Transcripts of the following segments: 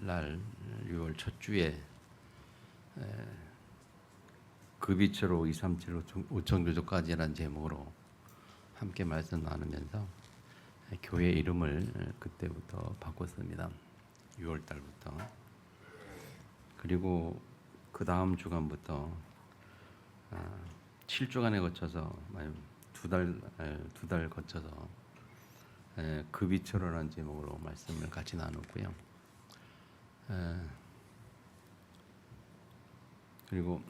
날 6월 첫 주에 급이초로 237 5천 교조까지라는 제목으로 함께 말씀 나누면서 교회 이름을 그때부터 바꿨습니다. 6월 달부터. 그리고 그 다음 주간부터 7주간에 거쳐서 두 달 거쳐서 급이초로라는 제목으로 말씀을 같이 나눴고요. 그리고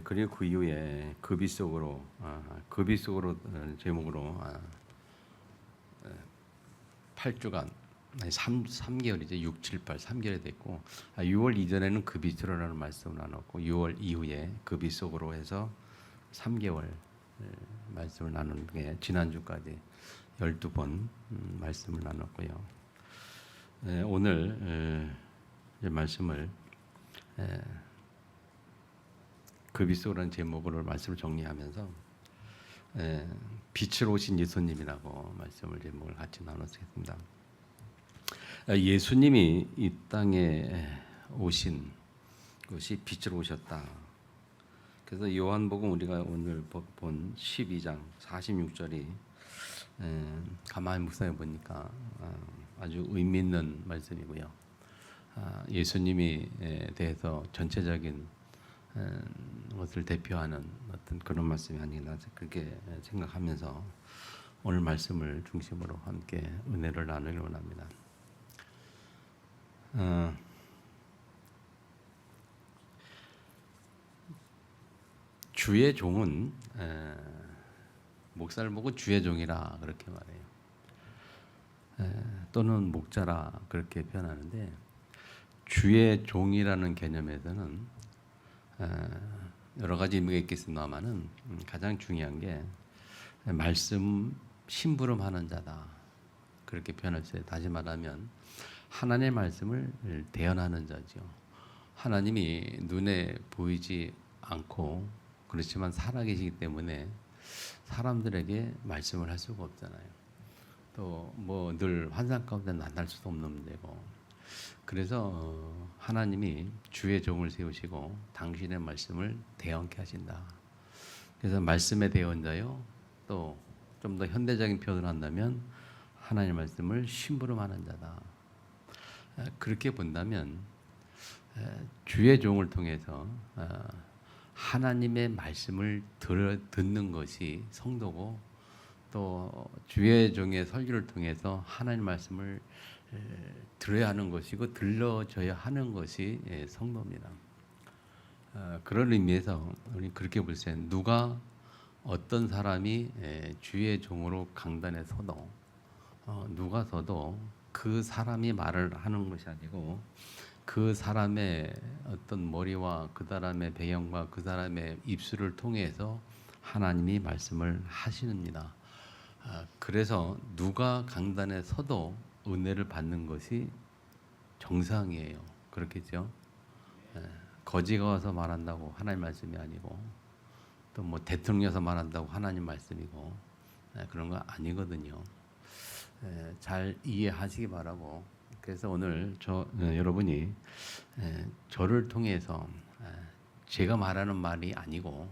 그리고 그 이후에 급이 속으로 제목으로 8주간 3개월이죠. 6, 7, 8 3개월이 됐고 6월 이전에는 급이 속으로라는 말씀을 나눴고 6월 이후에 급이 속으로 해서 3개월 말씀을 나누는 게 지난주까지 12번 말씀을 나눴고요. 오늘 말씀을 급이 속으로라는 제목으로 말씀을 정리하면서 빛으로 오신 예수님이라고 말씀을 제목을 같이 나눴습니다. 예수님이 이 땅에 오신 것이 빛으로 오셨다. 그래서 요한복음 우리가 오늘 본 12장 46절이 가만히 묵상해 보니까 아주 의미 있는 말씀이고요. 예수님이 대해서 전체적인 것을 대표하는 어떤 그런 말씀이 아니나 그렇게 생각하면서 오늘 말씀을 중심으로 함께 은혜를 나누기 원합니다. 주의 종은 목사를 보고 주의 종이라 그렇게 말해요. 또는 목자라 그렇게 표현하는데 주의 종이라는 개념에서는 여러 가지 의미가 있겠습니다만은 가장 중요한 게 말씀 심부름하는 자다 그렇게 표현했어요. 다시 말하면 하나님의 말씀을 대언하는 자죠. 하나님이 눈에 보이지 않고 그렇지만 살아계시기 때문에 사람들에게 말씀을 할 수가 없잖아요. 또 뭐 늘 환상 가운데 나타날 수도 없는 문제고. 그래서 하나님이 주의 종을 세우시고 당신의 말씀을 대언케 하신다. 그래서 말씀의 대언자요. 또 좀 더 현대적인 표현을 한다면 하나님의 말씀을 심부름하는 자다. 그렇게 본다면 주의 종을 통해서 하나님의 말씀을 듣는 것이 성도고 또 주의 종의 설교를 통해서 하나님의 말씀을 들어야 하는 것이고 들려줘야 하는 것이 성도입니다. 그런 의미에서 우리 그렇게 볼 때 누가 어떤 사람이 주의 종으로 강단에 서도 누가 서도 그 사람이 말을 하는 것이 아니고 그 사람의 어떤 머리와 그 사람의 배경과 그 사람의 입술을 통해서 하나님이 말씀을 하시느니라. 그래서 누가 강단에 서도 은혜를 받는 것이 정상이에요. 그렇겠죠? 거지가 와서 말한다고 하나님 말씀이 아니고 또 뭐 대통령에서 말한다고 하나님 말씀이고 그런 거 아니거든요. 잘 이해하시기 바라고. 그래서 오늘 여러분이 저를 통해서 제가 말하는 말이 아니고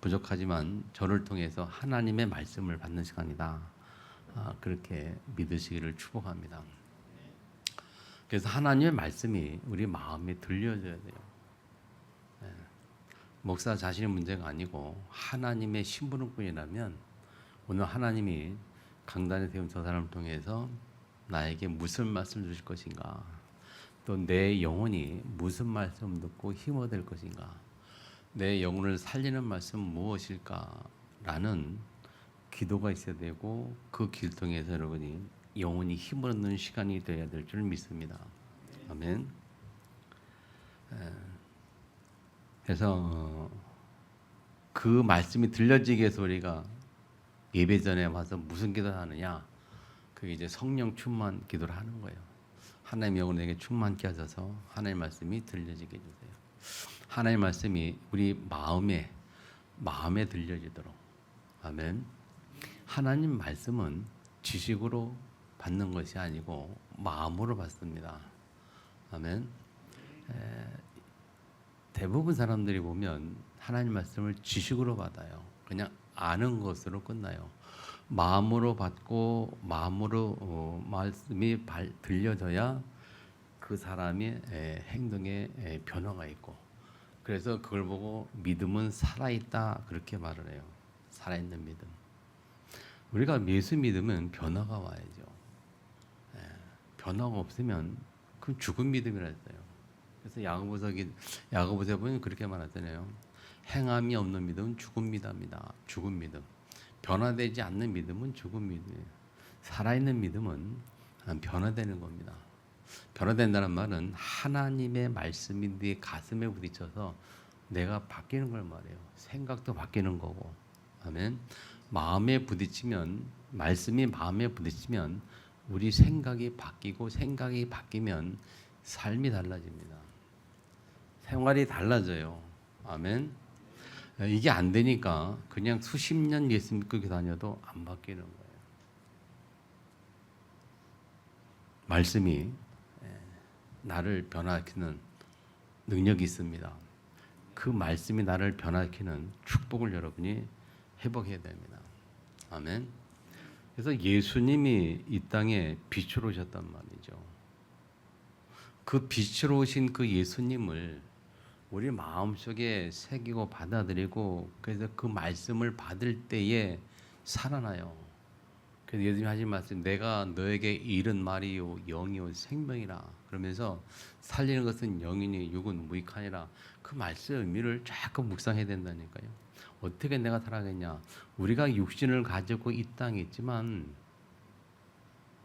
부족하지만 저를 통해서 하나님의 말씀을 받는 시간이다. 그렇게 믿으시기를 축복합니다. 그래서 하나님의 말씀이 우리 마음에 들려져야 돼요. 목사 자신의 문제가 아니고 하나님의 심부름꾼이라면 오늘 하나님이 강단에 세운 저 사람을 통해서 나에게 무슨 말씀을 주실 것인가, 또 내 영혼이 무슨 말씀 듣고 힘 얻을 것인가, 내 영혼을 살리는 말씀 무엇일까라는 기도가 있어야 되고 그 길 통해서 여러분이 영혼이 힘을 얻는 시간이 되어야 될 줄 믿습니다. 아멘. 그래서 그 말씀이 들려지기 위해서 우리가 예배 전에 와서 무슨 기도를 하느냐? 그게 이제 성령 충만 기도를 하는 거예요. 하나님의 영혼에게 충만케 하셔서 하나님의 말씀이 들려지게 해주세요. 하나님의 말씀이 우리 마음에 들려지도록. 아멘. 하나님 말씀은 지식으로 받는 것이 아니고 마음으로 받습니다. 아멘. 대부분 사람들이 보면 하나님 말씀을 지식으로 받아요. 그냥 아는 것으로 끝나요. 마음으로 받고 마음으로 말씀이 들려져야 그 사람의 행동에 변화가 있고, 그래서 그걸 보고 믿음은 살아있다 그렇게 말을 해요. 살아있는 믿음. 우리가 예수 믿으면 변화가 와야죠. 변화가 없으면 그건 죽은 믿음이라 했어요. 그래서 야고보서에 보면 그렇게 말하잖아요. 행함이 없는 믿음은 죽은 믿음이다. 죽은 믿음. 변화되지 않는 믿음은 죽은 믿음이에요. 살아있는 믿음은 변화되는 겁니다. 변화된다는 말은 하나님의 말씀이 네 가슴에 부딪혀서 내가 바뀌는 걸 말해요. 생각도 바뀌는 거고. 아멘. 마음에 부딪히면, 말씀이 마음에 부딪히면 우리 생각이 바뀌고, 생각이 바뀌면 삶이 달라집니다. 생활이 달라져요. 아멘. 이게 안 되니까 그냥 수십 년 예수 믿고 다녀도 안 바뀌는 거예요. 말씀이 나를 변화시키는 능력이 있습니다. 그 말씀이 나를 변화시키는 축복을 여러분이 회복해야 됩니다. 아멘. 그래서 예수님이 이 땅에 빛으로 오셨단 말이죠. 그 빛으로 오신 그 예수님을 우리 마음속에 새기고 받아들이고, 그래서 그 말씀을 받을 때에 살아나요. 그래서 예수님이 하신 말씀, 내가 너에게 이른 말이요 영이요 생명이라, 그러면서 살리는 것은 영이니 육은 무익하니라. 그 말씀의 의미를 자꾸 묵상해야 된다니까요. 어떻게 내가 살아가겠냐. 우리가 육신을 가지고 이 땅에 있지만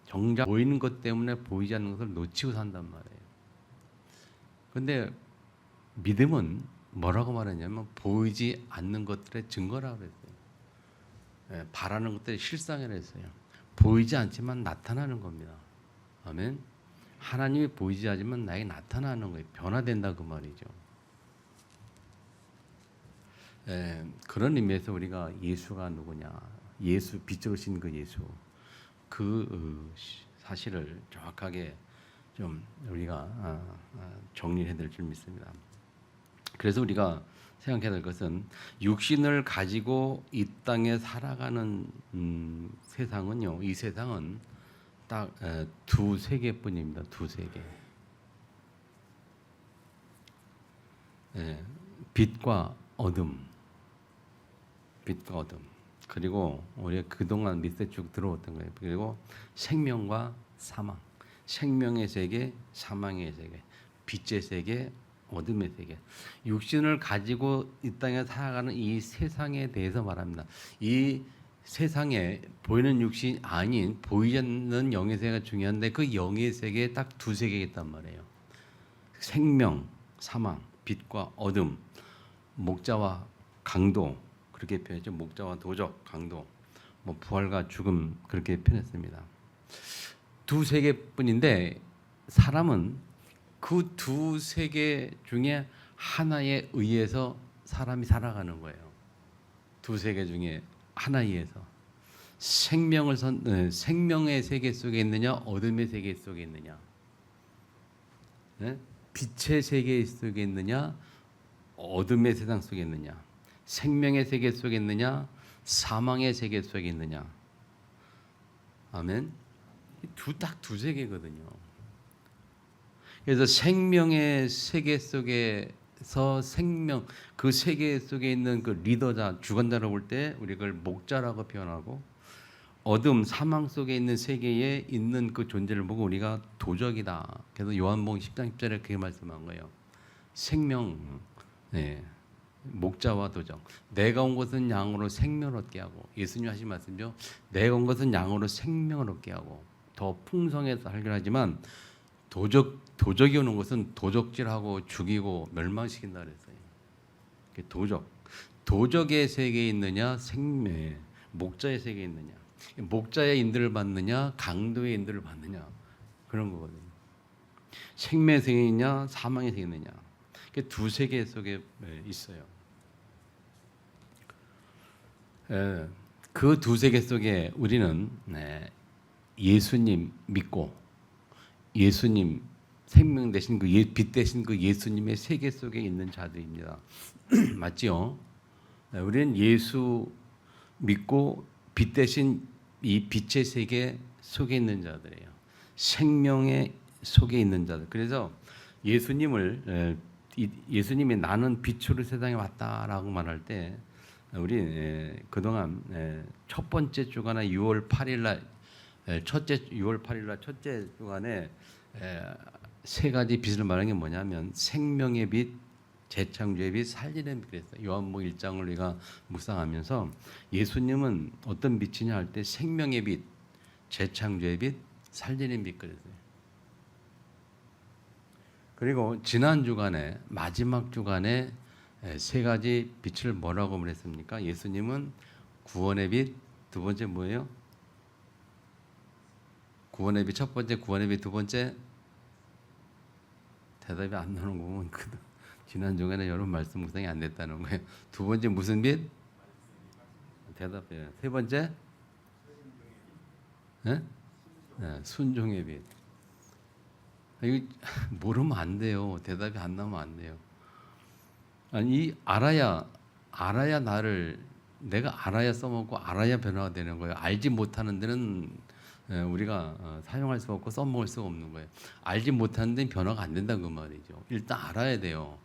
정작 보이는 것 때문에 보이지 않는 것을 놓치고 산단 말이에요. 근데 믿음은 뭐라고 말하냐면 보이지 않는 것들의 증거라고 그랬어요. 바라는 것들의 실상이라고 했어요. 보이지 않지만 나타나는 겁니다. 아멘. 하나님이 보이지 않지만 나에게 나타나는 거예요. 변화된다 그 말이죠. 그런 의미에서 우리가 예수가 누구냐, 예수 빛으로 오신 그 예수, 그 사실을 정확하게 좀 우리가 정리해야 될 줄 믿습니다. 그래서 우리가 생각해야 될 것은 육신을 가지고 이 땅에 살아가는 세상은요, 이 세상은 딱 두 세계뿐입니다. 두 세계. 빛과 어둠, 빛과 어둠. 그리고 우리가 그동안 밑에 쭉 들어왔던 거예요. 그리고 생명과 사망, 생명의 세계, 사망의 세계, 빛의 세계, 어둠의 세계. 육신을 가지고 이 땅에 살아가는 이 세상에 대해서 말합니다. 이 세상에 보이는 육신이 아닌 보이지 않는 영의 세계가 중요한데, 그 영의 세계에 딱 두 세계가 있단 말이에요. 생명, 사망, 빛과 어둠, 목자와 강도, 그렇게 표현했죠. 목자와 도적, 강도, 뭐 부활과 죽음, 그렇게 표현했습니다. 두 세계뿐인데 사람은 그 두 세계 중에 하나에 의해서 사람이 살아가는 거예요. 두 세계 중에 하나에 의해서. 생명의 세계 속에 있느냐, 어둠의 세계 속에 있느냐, 빛의 세계 속에 있느냐, 어둠의 세상 속에 있느냐, 생명의 세계 속에 있느냐, 사망의 세계 속에 있느냐. 아멘. 딱 두 세계거든요. 그래서 생명의 세계 속에서 그 세계 속에 있는 그 리더자, 주관자라고 볼 때 우리 그걸 목자라고 표현하고, 어둠, 사망 속에 있는 세계에 있는 그 존재를 보고 우리가 도적이다. 그래서 요한복음 10장 10절에 그렇게 말씀한 거예요. 생명, 목자와 도적. 내가 온 것은 양으로 생명을 얻게 하고, 예수님 하신 말씀이죠. 내가 온 것은 양으로 생명을 얻게 하고, 더 풍성해서 살긴 하지만 도적이 오는 것은 도적질하고 죽이고 멸망시킨다 그랬어요. 도적의 세계에 있느냐, 목자의 세계에 있느냐, 목자의 인들을 받느냐, 강도의 인들을 받느냐, 그런 거거든요. 생명의 세계에 있느냐, 사망의 세계에 있느냐, 두 세계 속에 있어요. 그 두 세계 속에 우리는 예수님 믿고 예수님 생명 대신 빛 대신 그 예수님의 세계 속에 있는 자들입니다. 맞지요? 우리는 예수 믿고 빛 대신 이 빛의 세계 속에 있는 자들이에요. 생명의 속에 있는 자들. 그래서 예수님이 나는 빛으로 세상에 왔다라고 말할 때 우리 그동안 첫 번째 주간에 6월 8일 날 첫째 주간에 세 가지 빛을 말하는 게 뭐냐면 생명의 빛, 재창조의 빛, 살리는 빛 그랬어요. 요한복음 1장을 우리가 묵상하면서 예수님은 어떤 빛이냐 할 때 생명의 빛, 재창조의 빛, 살리는 빛 그랬어요. 그리고 지난 주간에 마지막 주간에 세 가지 빛을 뭐라고 말했습니까? 예수님은 구원의 빛, 두 번째 뭐예요? 구원의 빛 첫 번째, 구원의 빛 두 번째. 대답이 안 나오는 거 보면 지난 주간에 여러분 말씀 묵상이 안 됐다는 거예요. 두 번째 무슨 빛? 대답해요. 세 번째? 네? 네, 순종의 빛. 이거 모르면 안 돼요. 대답이 안 나오면 안 돼요. 아니 알아야 내가 알아야 써먹고 알아야 변화가 되는 거예요. 알지 못하는 데는 우리가 사용할 수 없고 써먹을 수가 없는 거예요. 알지 못하는 데는 변화가 안 된다 그 말이죠. 일단 알아야 돼요.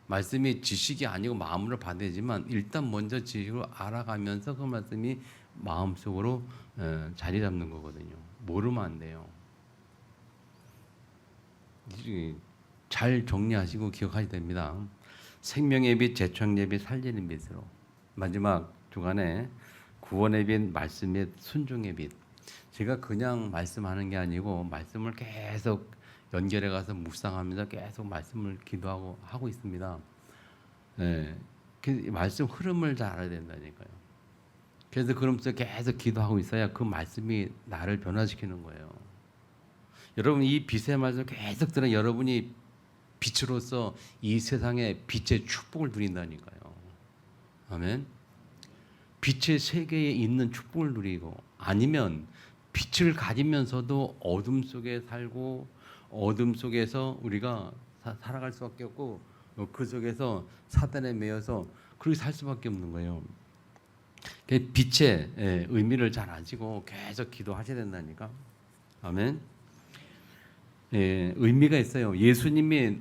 말씀이 지식이 아니고 마음으로 받아야지만 일단 먼저 지식으로 알아가면서 그 말씀이 마음속으로 자리 잡는 거거든요. 모르면 안 돼요. 잘 정리하시고 기억하셔야 됩니다. 생명의 빛, 재창조의 빛, 살리는 빛으로 마지막 주간에 구원의 빛, 말씀의 순종의 빛. 제가 그냥 말씀하는 게 아니고 말씀을 계속 연결해 가서 묵상하면서 계속 말씀을 기도하고 하고 있습니다. 네, 그 말씀 흐름을 잘 알아야 된다니까요. 그래서 그러면서 계속 기도하고 있어야 그 말씀이 나를 변화시키는 거예요. 여러분 이 빛의 말씀 계속 들으면 여러분이 빛으로서 이 세상에 빛의 축복을 누린다니까요. 아멘. 빛의 세계에 있는 축복을 누리고 아니면 빛을 가지면서도 어둠 속에 살고 어둠 속에서 우리가 살아갈 수밖에 없고 그 속에서 사단에 매여서 그렇게 살 수밖에 없는 거예요. 빛의 의미를 잘 아시고 계속 기도하셔야 된다니까. 아멘. 의미가 있어요. 예수님이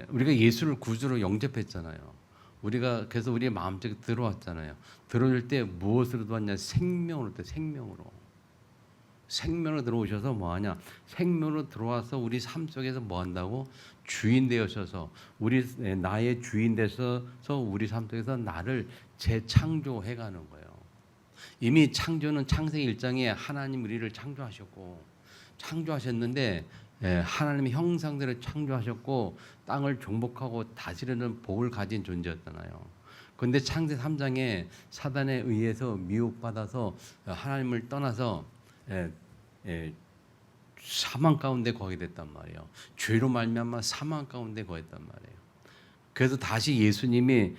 우리가 예수를 구주로 영접했잖아요. 우리가 그래서 우리의 마음속에 들어왔잖아요. 들어올 때 무엇으로 들어왔냐? 생명으로 생명으로 들어오셔서 뭐하냐? 생명으로 들어와서 우리 삶 속에서 뭐한다고? 주인 되셔서 나의 주인 되셔서 우리 삶 속에서 나를 재창조해가는 거예요. 이미 창조는 창세기 1장에 하나님 우리를 창조하셨는데 하나님의 형상대로 창조하셨고 땅을 정복하고 다스리는 복을 가진 존재였잖아요. 그런데 창세 3장에 사단에 의해서 미혹받아서 하나님을 떠나서 사망 가운데 거하게 됐단 말이에요. 죄로 말미암아 사망 가운데 거했단 말이에요. 그래서 다시 예수님이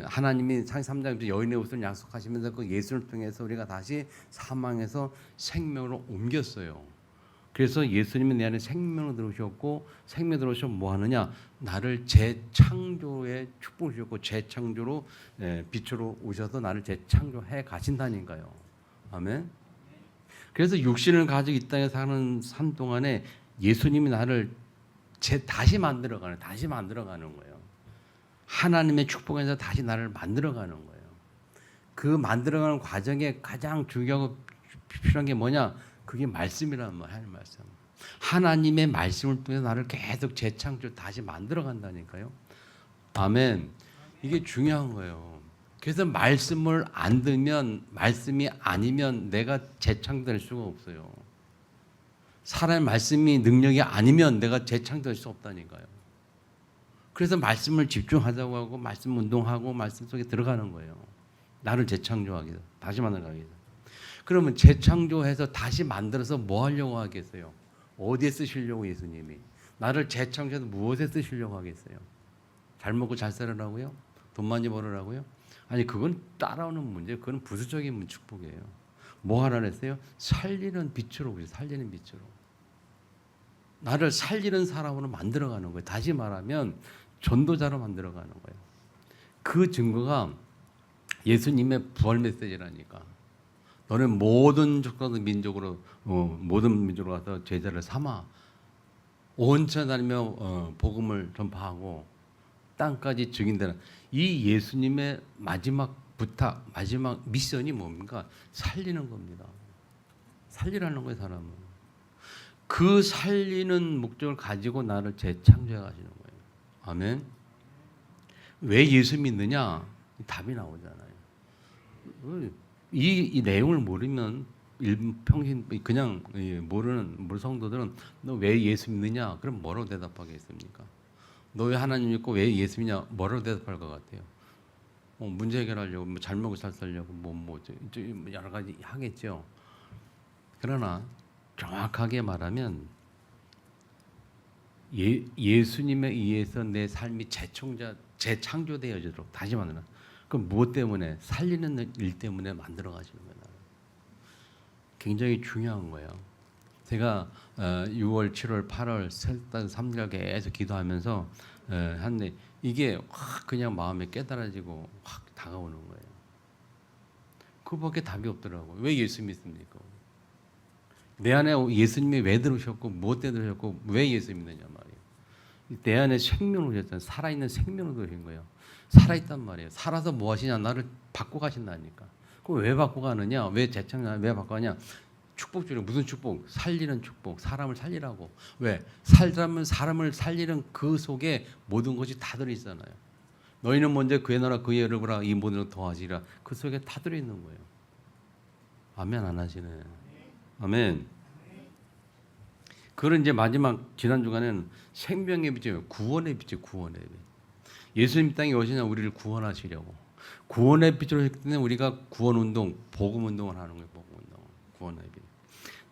하나님이 창세 3장에서 여인의 옷을 약속하시면서 그 예수를 통해서 우리가 다시 사망에서 생명으로 옮겼어요. 그래서 예수님은 내 안에 생명을 들어오셨고 생명 들어오셔서 뭐 하느냐? 나를 재창조의 축복을 주셨고 재창조로 빛으로 오셔서 나를 재창조해 가신다니까요. 아멘. 그래서 육신을 가지고 이 땅에 사는 삶 동안에 예수님이 나를 다시 만들어가는 거예요. 하나님의 축복에서 다시 나를 만들어가는 거예요. 그 만들어가는 과정에 가장 중요하고 필요한 게 뭐냐? 그게 말씀이란 말이에요. 하나님 말씀. 하나님의 말씀을 통해서 나를 계속 재창조 다시 만들어 간다니까요. 아멘. 이게 중요한 거예요. 그래서 말씀을 안 들면 말씀이 아니면 내가 재창될 수가 없어요. 사람의 말씀이 능력이 아니면 내가 재창될 수 없다니까요. 그래서 말씀을 집중하자고 하고 말씀 운동하고 말씀 속에 들어가는 거예요. 나를 재창조하기 위해서 다시 만들어가기 위해서. 그러면 재창조해서 다시 만들어서 뭐 하려고 하겠어요? 어디에 쓰시려고 예수님이? 나를 재창조해서 무엇에 쓰시려고 하겠어요? 잘 먹고 잘 살으라고요? 돈 많이 벌으라고요? 아니 그건 따라오는 문제, 그건 부수적인 축복이에요. 뭐 하라 그랬어요? 살리는 빛으로, 우리 살리는 빛으로. 나를 살리는 사람으로 만들어가는 거예요. 다시 말하면 전도자로 만들어가는 거예요. 그 증거가 예수님의 부활 메시지라니까. 너는 모든 족속의 민족으로 모든 민족으로 가서 제자를 삼아 온 천하 다니며 복음을 전파하고 땅까지 증인되는 이 예수님의 마지막 부탁, 마지막 미션이 뭡니까? 살리는 겁니다. 살리라는 거예요, 사람은. 그 살리는 목적을 가지고 나를 재창조해 가시는 거예요. 아멘. 왜 예수 믿느냐? 답이 나오잖아요. 이 내용을 모르면 평신 그냥 모르는 성도들은 너 왜 예수 믿느냐? 그럼 뭐라고 대답하겠습니까? 너 왜 하나님 믿고 왜 예수 믿냐? 뭐라고 대답할 것 같아요? 문제 해결하려고, 뭐 잘 먹고 잘 살려고, 여러 가지 하겠죠. 그러나 정확하게 말하면 예수님에 의해서 내 삶이 재창조되어지도록 다시 말하면 그럼 무엇 때문에? 살리는 일 때문에 만들어 가시는 거예요. 굉장히 중요한 거예요. 제가 6월, 7월, 8월 3달 계속 기도하면서 한데 이게 확 그냥 마음에 깨달아지고 확 다가오는 거예요. 그밖에 답이 없더라고요. 왜 예수 믿습니까? 내 안에 예수님이 왜 들어오셨고 무엇 때문에 들어오셨고 왜 예수 믿느냐 말이에요. 내 안에 생명을 오셨잖아요. 살아있는 생명을 오신 거예요. 살아있단 말이에요. 살아서 뭐 하시냐? 나를 바꿔 가신다니까. 그럼 왜 바꿔 가느냐? 왜 재창조냐? 왜 바꿔 가냐? 축복 주려. 무슨 축복? 살리는 축복. 사람을 살리라고. 왜? 살자면 사람을 살리는 그 속에 모든 것이 다 들어있잖아요. 너희는 먼저 그의 나라 그의 의를 보라 이 모든 것 더하시리라. 그 속에 다 들어있는 거예요. 아멘 안 하시네. 아멘. 그런 이제 마지막 지난 주간에는 생명의 빛이에요. 구원의 빛이에요. 구원의 빛. 예수님 땅에 오시냐 우리를 구원하시려고. 구원의 빛으로 했기 때문에 우리가 구원 운동, 복음 운동을 하는 거예요. 복음 운동, 구원의 빛.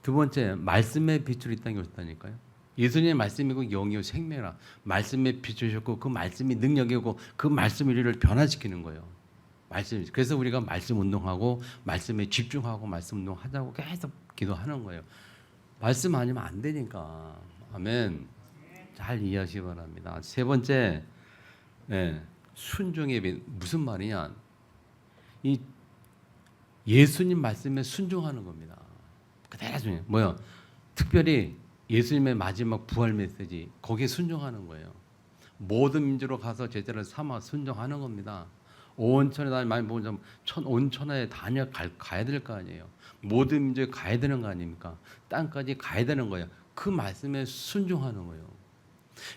두 번째, 말씀의 빛으로 이 땅에 오셨다니까요. 예수님의 말씀이고 영이요 생명이라 말씀의 빛이셨고 그 말씀이 능력이고 그 말씀이 우리를 변화시키는 거예요. 말씀. 그래서 우리가 말씀 운동하고 말씀에 집중하고 말씀 운동하자고 계속 기도하는 거예요. 말씀 아니면 안 되니까. 아멘. 잘 이해하시기 바랍니다. 세 번째, 순종의 빛. 무슨 말이냐? 이 예수님 말씀에 순종하는 겁니다. 그대로 중요해요. 뭐요? 특별히 예수님의 마지막 부활 메시지 거기에 순종하는 거예요. 모든 민족으로 가서 제자를 삼아 순종하는 겁니다. 온 천하에 많이 보면 온 천하에 가야 될 거 아니에요. 모든 민족에 가야 되는 거 아닙니까? 땅까지 가야 되는 거예요. 그 말씀에 순종하는 거예요.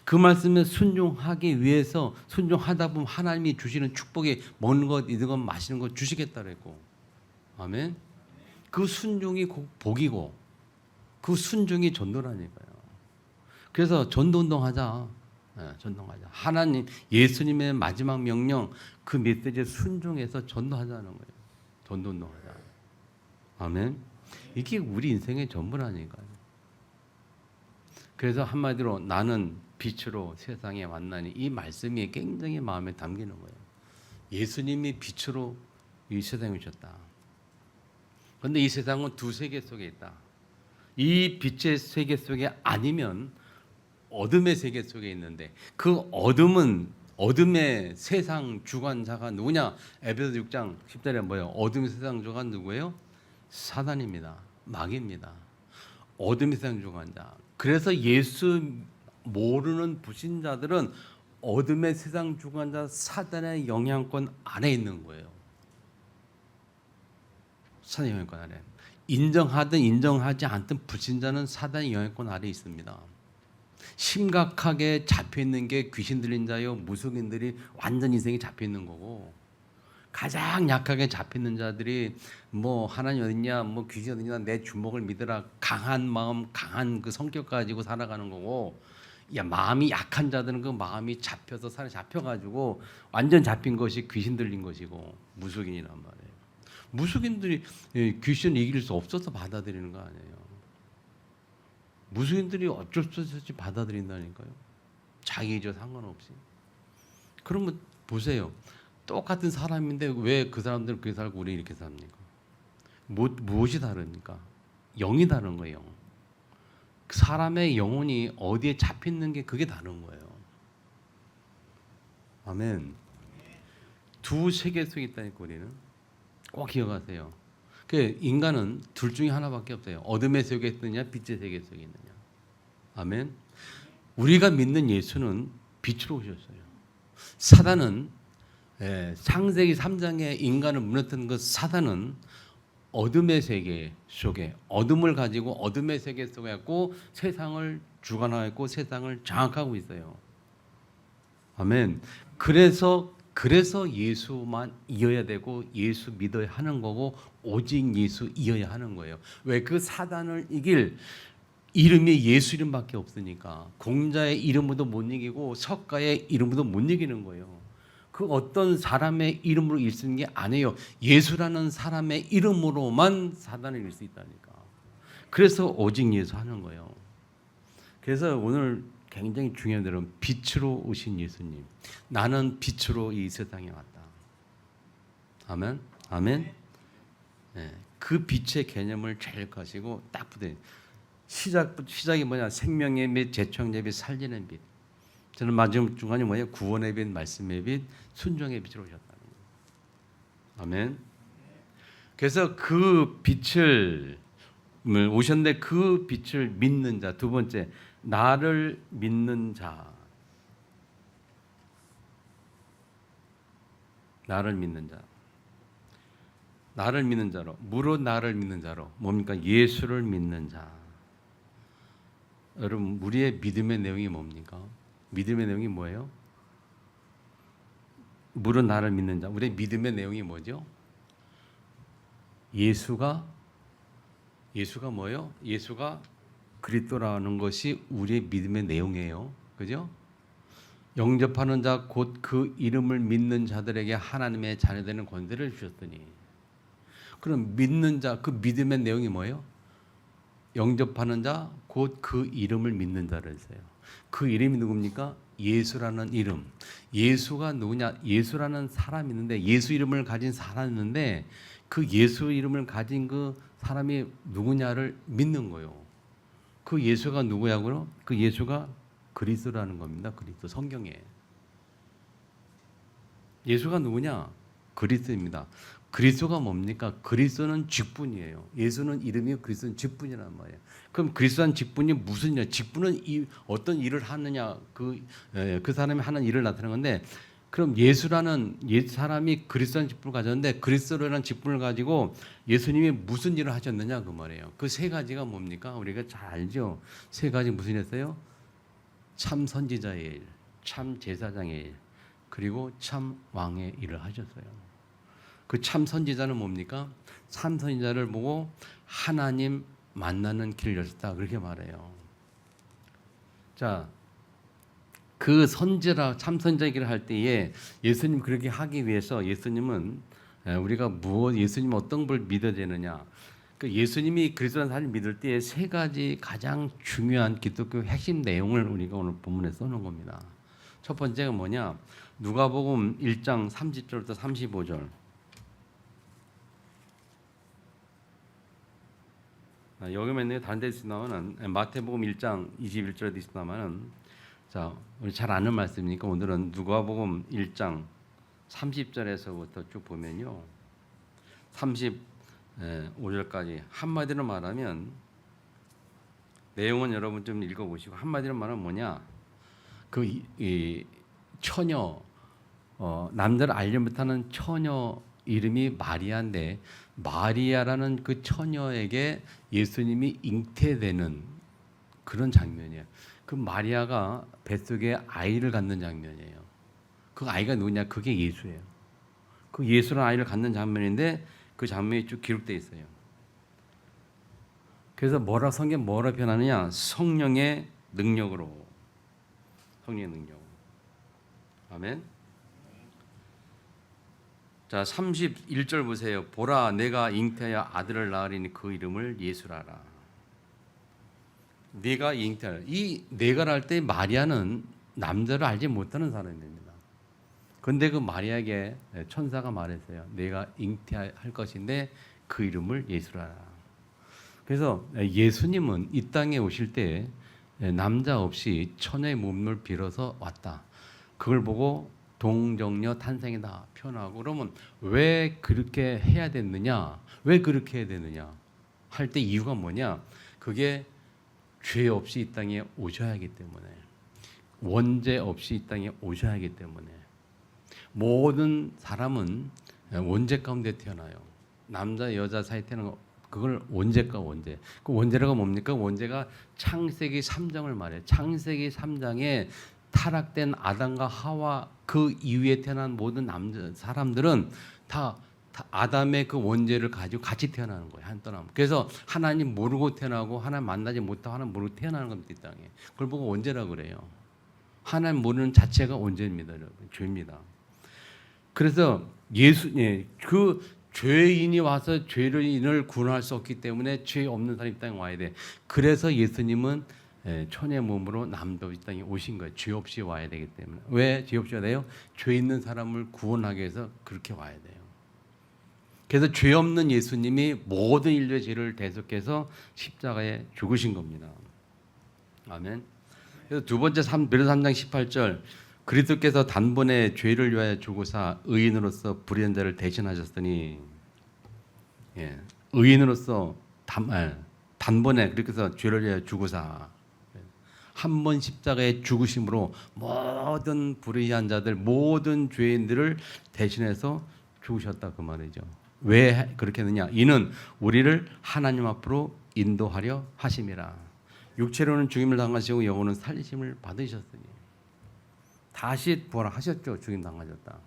그 말씀에 순종하기 위해서 순종하다 보면 하나님이 주시는 축복이 먹는 것, 이런 것, 마시는 것 주시겠다 그랬고, 아멘. 그 순종이 복이고 그 순종이 전도라니까요. 그래서 전도 운동하자. 전도하자. 하나님 예수님의 마지막 명령 그 메시지에 순종해서 전도하자는 거예요. 전도 운동하자. 아멘. 이게 우리 인생의 전부라니까요. 그래서 한마디로 나는 빛으로 세상에 왔나니 이 말씀이 굉장히 마음에 담기는 거예요. 예수님이 빛으로 이 세상에 오셨다. 그런데 이 세상은 두 세계 속에 있다. 이 빛의 세계 속에 아니면 어둠의 세계 속에 있는데 그 어둠은 어둠의 세상 주관자가 누구냐? 에베소 6장 10절에 뭐예요? 어둠의 세상 주관 누구예요? 사단입니다. 마귀입니다. 어둠의 세상 주관자. 그래서 예수 모르는 불신자들은 어둠의 세상 주관자 사단의 영향권 아래 있는 거예요. 사단의 영향권 아래. 인정하든 인정하지 않든 불신자는 사단의 영향권 아래 있습니다. 심각하게 잡혀 있는 게 귀신 들린 자요, 무속인들이 완전 인생이 잡혀 있는 거고, 가장 약하게 잡혀 있는 자들이 뭐 하나님 어딨냐, 뭐 귀신 어딨냐, 내 주먹을 믿으라, 강한 마음, 강한 그 성격 가지고 살아가는 거고, 야 마음이 약한 자들은 그 마음이 잡혀서 살에 잡혀가지고 완전 잡힌 것이 귀신 들린 것이고 무속인이란 말이에요. 무속인들이 귀신을 이길 수 없어서 받아들이는 거 아니에요. 무속인들이 어쩔 수 없이 받아들인다니까요. 자기 의지와 상관없이. 그러면 보세요. 똑같은 사람인데 왜 그 사람들은 그렇게 살고 우리는 이렇게 삽니까? 무엇이 다릅니까? 영이 다른 거예요. 사람의 영혼이 어디에 잡히는 게 그게 다른 거예요. 아멘. 두 세계 속에 있다니까 우리는 꼭 기억하세요. 그 인간은 둘 중에 하나밖에 없어요. 어둠의 세계에 있느냐, 빛의 세계 속에 있느냐. 아멘. 우리가 믿는 예수는 빛으로 오셨어요. 사단은 창세기 3장에 인간을 무너뜨린 그 사단은 어둠의 세계 속에 어둠을 가지고 어둠의 세계 속에 있고 세상을 주관하고 세상을 장악하고 있어요. 아멘. 그래서 예수만 이어야 되고 예수 믿어야 하는 거고 오직 예수 이어야 하는 거예요. 왜? 그 사단을 이길 이름이 예수 이름밖에 없으니까. 공자의 이름으로도 못 이기고 석가의 이름으로도 못 이기는 거예요. 그 어떤 사람의 이름으로 이길 수 있는 게 아니에요. 예수라는 사람의 이름으로만 사단을 이길 수 있다니까. 그래서 오직 예수 하는 거예요. 그래서 오늘 굉장히 중요한 대로 빛으로 오신 예수님. 나는 빛으로 이 세상에 왔다. 아멘. 아멘. 네, 그 빛의 개념을 잘 가지고 딱 붙여요. 시작이 뭐냐? 생명의 빛, 재창조의 빛, 살리는 빛. 저는 마지막 중간이 뭐예요? 구원의 빛, 말씀의 빛, 순종의 빛으로 오셨다는 거예요. 아멘. 그래서 그 빛을 오셨는데 그 빛을 믿는 자. 두 번째, 나를 믿는 자. 나를 믿는 자. 나를 믿는 자로. 무릇 나를 믿는 자로. 뭡니까? 예수를 믿는 자. 여러분, 우리의 믿음의 내용이 뭡니까? 믿음의 내용이 뭐예요? 무릇 나를 믿는 자. 우리의 믿음의 내용이 뭐죠? 예수가 뭐예요? 예수가 그리스도라는 것이 우리의 믿음의 내용이에요. 그죠? 영접하는 자 곧 그 이름을 믿는 자들에게 하나님의 자녀되는 권세를 주셨더니. 그럼 믿는 자, 그 믿음의 내용이 뭐예요? 영접하는 자 곧 그 이름을 믿는 자를 했어요. 그 이름이 누굽니까? 예수라는 이름. 예수가 누구냐? 예수라는 사람이 있는데, 예수 이름을 가진 사람이 있는데 그 예수 이름을 가진 그 사람이 누구냐를 믿는 거예요. 그 예수가 누구냐고요? 그 예수가 그리스도라는 겁니다. 그리스도 성경에. 예수가 누구냐? 그리스도입니다. 그리스도가 뭡니까? 그리스도는 직분이에요. 예수는 이름이고 그리스도는 직분이란 말이에요. 그럼 그리스도는 직분이 무슨 일? 직분은 어떤 일을 하느냐? 그 사람이 하는 일을 나타내는 건데, 그럼 예수라는 사람이 그리스도라는 직분을 가졌는데 그리스도라는 직분을 가지고 예수님이 무슨 일을 하셨느냐 그 말이에요. 그 세 가지가 뭡니까? 우리가 잘 알죠. 세 가지 무슨 일이었어요? 참 선지자의 일, 참 제사장의 일, 그리고 참 왕의 일을 하셨어요. 그 참 선지자는 뭡니까? 참 선지자를 보고 하나님 만나는 길을 열었다 그렇게 말해요. 자, 그 참 선지자 길을 할 때에 예수님 그렇게 하기 위해서 예수님은 우리가 예수님 어떤 걸 믿어야 되느냐? 그 예수님이 그리스도라는 사람을 믿을 때에 세 가지 가장 중요한 기독교 핵심 내용을 우리가 오늘 본문에 써놓은 겁니다. 첫 번째가 뭐냐? 누가복음 1장 30절부터 35절. 여기 있는 다른 데서 나오는 마태복음 1장 21절에 있나마는 자, 우리 잘 아는 말씀이니까 오늘은 누가복음 1장 30절에서부터 쭉 보면요. 35절까지 한마디로 말하면 내용은 여러분 좀 읽어보시고 한마디로 말하면 뭐냐? 이 처녀 남자를 알지 못하는 처녀 이름이 마리아인데 마리아라는 그 처녀에게 예수님이 잉태되는 그런 장면이에요. 그 마리아가 뱃속에 아이를 갖는 장면이에요. 그 아이가 누구냐? 그게 예수예요. 그 예수라는 아이를 갖는 장면인데 그 장면이 쭉 기록되어 있어요. 그래서 성경 뭐라 표현하느냐? 성령의 능력으로. 성령의 능력. 아멘. 자, 31절 보세요. 보라, 내가 잉태하여 아들을 낳으리니 그 이름을 예수라라. 내가 잉태하여. 이 내가 할 때 마리아는 남자를 알지 못하는 사람입니다. 그런데 그 마리아에게 천사가 말했어요. 내가 잉태할 것인데 그 이름을 예수라. 그래서 예수님은 이 땅에 오실 때 남자 없이 처녀의 몸을 빌어서 왔다. 그걸 보고 동정녀 탄생이다 표현하고, 그러면 왜 그렇게 해야 됐느냐? 왜 그렇게 해야 되느냐? 할 때 이유가 뭐냐? 그게 죄 없이 이 땅에 오셔야 하기 때문에, 원죄 없이 이 땅에 오셔야 하기 때문에. 모든 사람은 원죄 가운데 태어나요. 남자 여자 사이 태어나는 거, 그걸 원죄가 원죄. 그 원죄라고 뭡니까? 원죄가 창세기 3장을 말해요. 창세기 3장에 타락된 아담과 하와 그 이후에 태어난 모든 남자 사람들은 다 아담의 그 원죄를 가지고 같이 태어나는 거예요. 한 떠남. 그래서 하나님 모르고 태어나고 하나님 만나지 못하고 하나님 모르고 태어나는 겁니다. 이 땅에. 그걸 보고 원죄라고 그래요. 하나님 모르는 자체가 원죄입니다. 여러분. 죄입니다. 그래서 그 죄인이 와서 죄인을 구원할 수 없기 때문에 죄 없는 사람이 이 땅에 와야 돼. 그래서 예수님은 처녀의 몸으로 남도 이 땅에 오신 거예요. 죄 없이 와야 되기 때문에. 왜 죄 없이 와야 돼요? 죄 있는 사람을 구원하기 위해서 그렇게 와야 돼요. 그래서 죄 없는 예수님이 모든 인류의 죄를 대속해서 십자가에 죽으신 겁니다. 아멘. 그래서 두 번째 베드로 3장 18절, 그리스도께서 단번에 죄를 위하여 죽으사 의인으로서 불의한 자를 대신하셨으니, 의인으로서 단번에 그렇게 해서 죄를 위하여 죽으사, 한 번 십자가에 죽으심으로 모든 불의한 자들, 모든 죄인들을 대신해서 죽으셨다 그 말이죠. 왜 그렇게 했느냐? 이는 우리를 하나님 앞으로 인도하려 하심이라. 육체로는 죽임을 당하시고 영혼은 살리심을 받으셨으니. 다시 부활하셨죠. 죽임 당하셨다.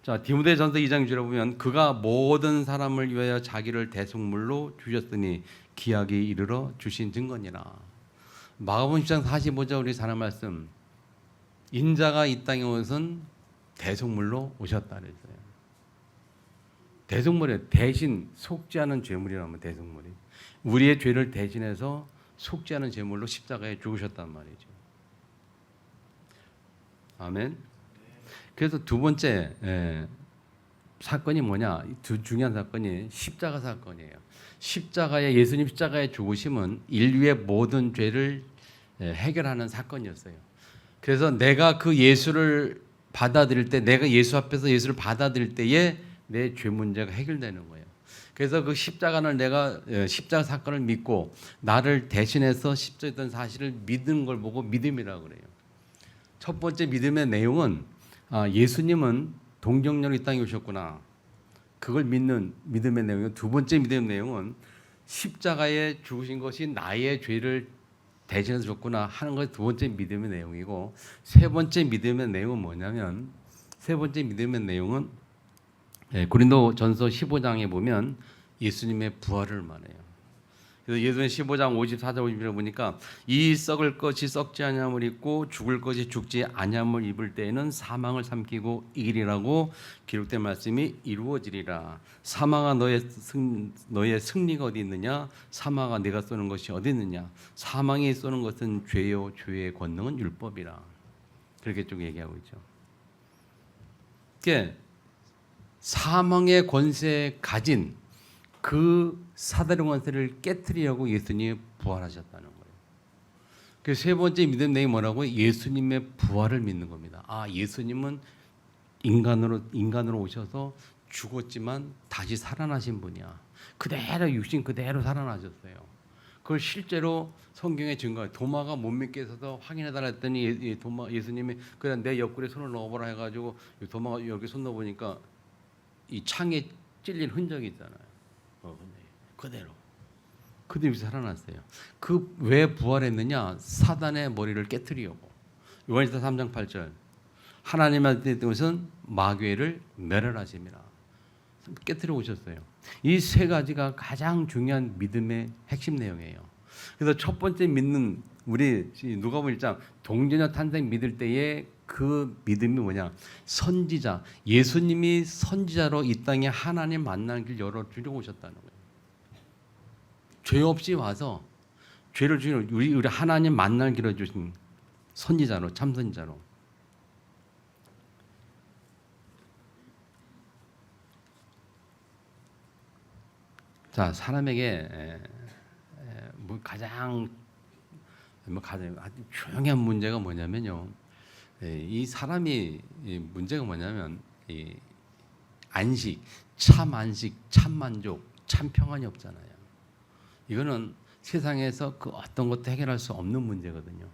자, 디모데전서 2장 6절에 보면 그가 모든 사람을 위하여 자기를 대속물로 주셨으니 기약이 이르러 주신 증거니라. 마가복음 10장 45절 우리 잘 말씀. 인자가 이 땅에 오선 대속물로 오셨다 그랬어요. 대속물에 대신 속지 않은 죄물이라면 대속물이. 우리의 죄를 대신해서 속지 않은 죄물로 십자가에 죽으셨단 말이죠. 아멘. 그래서 두 번째 사건이 뭐냐? 중요한 사건이 십자가 사건이에요. 예수님 십자가에 죽으심은 인류의 모든 죄를 해결하는 사건이었어요. 그래서 내가 그 예수를 받아들일 때, 내가 예수 앞에서 예수를 받아들일 때에 내 죄 문제가 해결되는 거예요. 그래서 그 십자가를 내가 십자가 사건을 믿고 나를 대신해서 십자가했던 사실을 믿는 걸 보고 믿음이라고 그래요. 첫 번째 믿음의 내용은 예수님은 동정녀로 이 땅에 오셨구나. 그걸 믿는 믿음의 내용이고, 두 번째 믿음의 내용은 십자가에 죽으신 것이 나의 죄를 대신해서 줬구나 하는 것이 두 번째 믿음의 내용이고, 세 번째 믿음의 내용은 뭐냐면, 고린도전서 15장에 보면 예수님의 부활을 말해요. 그래서 예수님 15장 54절 50절에 보니까 이 썩을 것이 썩지 아니함을 입고 죽을 것이 죽지 아니함을 입을 때에는 사망을 삼키고 이기리라고 기록된 말씀이 이루어지리라. 사망아 너의 승리가 어디 있느냐? 사망아 네가 쏘는 것이 어디 있느냐? 사망이 쏘는 것은 죄요 죄의 권능은 율법이라. 그렇게 쭉 얘기하고 있죠. 그러니까 사망의 권세에 가진 그 사다리 권세를 깨트리려고 예수님이 부활하셨다는 거예요. 그 세 번째 믿음 내용이 뭐라고? 예수님의 부활을 믿는 겁니다. 예수님은 인간으로 오셔서 죽었지만 다시 살아나신 분이야. 그대로 육신 그대로 살아나셨어요. 그걸 실제로 성경에 증거해요. 도마가 못 믿겠어서 확인해달라 했더니 예수님이 그냥 내 옆구리에 손을 넣어보라 해가지고 도마가 여기 손 넣어보니까 이 창에 찔린 흔적이 있잖아요. 그대로 살아났어요. 그 왜 부활했느냐? 사단의 머리를 깨트리려고. 요한일서 3장 8절 하나님의 뜻은 마귀를 멸하심이라. 깨트려 오셨어요. 이 세 가지가 가장 중요한 믿음의 핵심 내용이에요. 그래서 첫 번째 믿는 우리 누가복음 1장 동정녀 탄생 믿을 때에 그 믿음이 뭐냐? 선지자. 예수님이 선지자로 이 땅에 하나님 만나는 길 열어주려고 오셨다는 거예요. 죄 없이 와서 죄를 주는 우리 하나님 만나는 길을 주신 선지자로, 참선지자로. 자, 사람에게 가장 아주 중요한 문제가 뭐냐면요. 이 사람이 문제가 뭐냐면 이 안식, 참 안식, 참 만족, 참 평안이 없잖아요. 이거는 세상에서 그 어떤 것도 해결할 수 없는 문제거든요.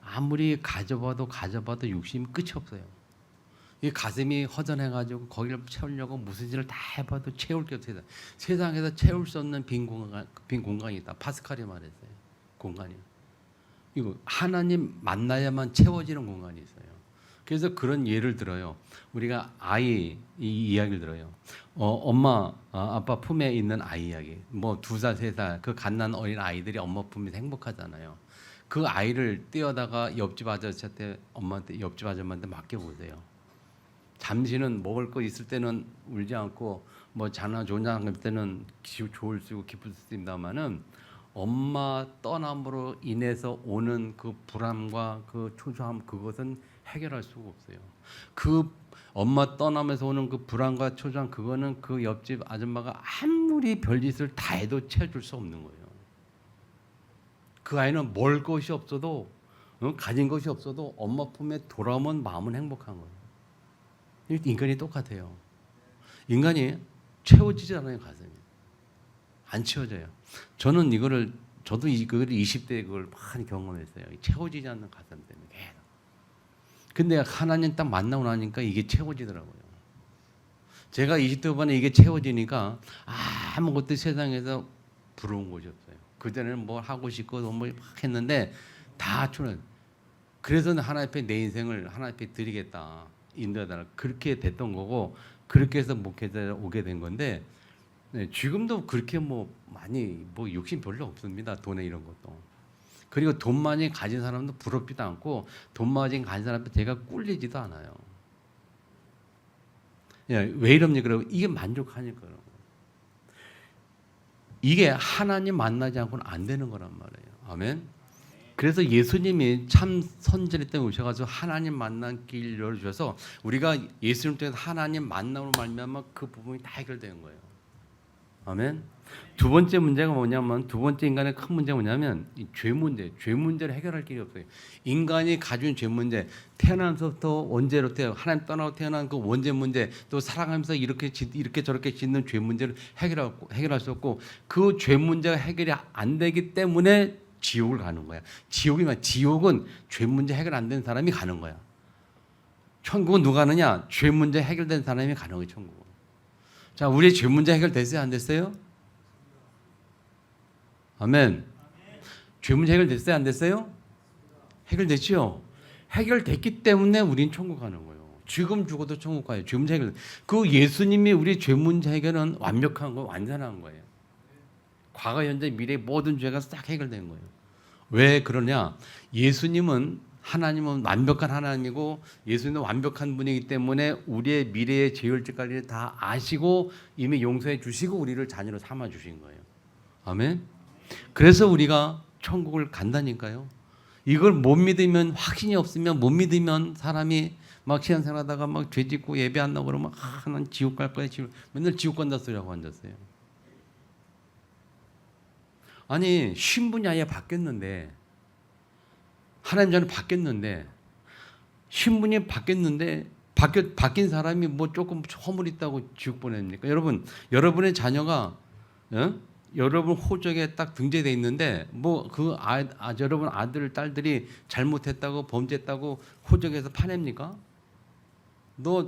아무리 가져봐도 욕심이 끝이 없어요. 이 가슴이 허전해가지고 거기를 채우려고 무슨 일을 다 해봐도 채울 게 없어요. 세상에서 채울 수 없는 빈 공간이 있다. 파스칼이 말했어요. 공간이. 이거 하나님 만나야만 채워지는 공간이 있어요. 그래서 그런 예를 들어요. 우리가 이 이야기를 들어요. 엄마, 아빠 품에 있는 아이 이야기. 뭐 2살, 3살 그 갓난 어린 아이들이 엄마 품에서 행복하잖아요. 그 아이를 떼어다가 옆집 아저씨한테 옆집 아줌마한테 맡겨보세요. 잠시는 먹을 거 있을 때는 울지 않고 뭐 좋은 장할 때는 좋을 수 있고 기쁠 수 있습니다만은 엄마 떠남으로 인해서 오는 그 불안과 그 초조함 그것은 해결할 수가 없어요. 그 엄마 떠나면서 오는 그 불안과 초조함 그거는 그 옆집 아줌마가 아무리 별짓을 다 해도 채워줄 수 없는 거예요. 그 아이는 먹을 것이 없어도 가진 것이 없어도 엄마 품에 돌아오면 마음은 행복한 거예요. 인간이 똑같아요. 인간이 채워지지 않아요. 가슴이 안 채워져요. 저는 저도 그걸 20대에 그걸 많이 경험했어요. 채워지지 않는 가슴 때문에 계속. 근데 하나님 딱 만나고 나니까 이게 채워지더라고요. 제가 20대 후반에 이게 채워지니까 아무것도 세상에서 부러운 것이 없어요. 그전에는 뭐 하고 싶고 뭐 막 했는데 다 초는. 그래서 하나님 앞에 내 인생을 하나님 앞에 드리겠다. 인도하다 그렇게 됐던 거고 그렇게 해서 목회자에 오게 된 건데 지금도 그렇게 많이 욕심 별로 없습니다. 돈에 이런 것도. 그리고 돈 많이 가진 사람도 부럽지도 않고 돈 많이 가진 사람한테 제가 꿀리지도 않아요. 왜 이럽니까? 이게 만족하니까. 이게 하나님 만나지 않고는 안 되는 거란 말이에요. 아멘. 그래서 예수님이 참 선지자 때문에 오셔가지고 하나님 만난 길 열어주셔서 우리가 예수님 때문에 하나님 만남으로 말미암아 그 부분이 다 해결된 거예요. 아멘. 두 번째 문제가 뭐냐면 두 번째 인간의 큰 문제가 뭐냐면 이 죄 문제를 해결할 길이 없어요. 인간이 가진 죄 문제, 태어나면서부터 원죄로부터 하나님 떠나고 태어난 그 원죄 문제, 또 살아가면서 이렇게 저렇게 짓는 죄 문제를 해결할 수 없고 그 죄 문제가 해결이 안 되기 때문에 지옥을 가는 거야. 지옥은 죄 문제 해결 안 된 사람이 가는 거야. 천국은 누가 가느냐? 죄 문제 해결된 사람이 가는 거예요. 천국은. 자, 우리의 죄 문제 해결됐어요? 안 됐어요? 아멘. 죄 문제 해결됐어요? 안 됐어요? 해결됐죠? 해결됐기 때문에 우린 천국 가는 거예요. 지금 죽어도 천국 가요. 죄 문제 해결. 그 예수님이 우리 죄 문제 해결은 완벽한 거, 완전한 거예요. 과거, 현재, 미래 모든 죄가 싹 해결된 거예요. 왜 그러냐? 하나님은 완벽한 하나님이고 예수님은 완벽한 분이기 때문에 우리의 미래의 죄율죄까지 다 아시고 이미 용서해 주시고 우리를 자녀로 삼아 주신 거예요. 아멘. 그래서 우리가 천국을 간다니까요. 이걸 못 믿으면 확신이 없으면 못 믿으면 사람이 막 신앙생활하다가 막 죄 짓고 예배 안 나오고 그러면 난 지옥 갈 거야. 맨날 지옥 간다 소리하고 앉았어요. 아니 신분이 아예 바뀌었는데 하나님 자녀 바뀌었는데 신분이 바뀌었는데 바뀐 사람이 조금 허물 있다고 지옥 보냅니까? 여러분의 자녀가 여러분 호적에 딱 등재돼 있는데 여러분 아들 딸들이 잘못했다고 범죄했다고 호적에서 파냅니까? 너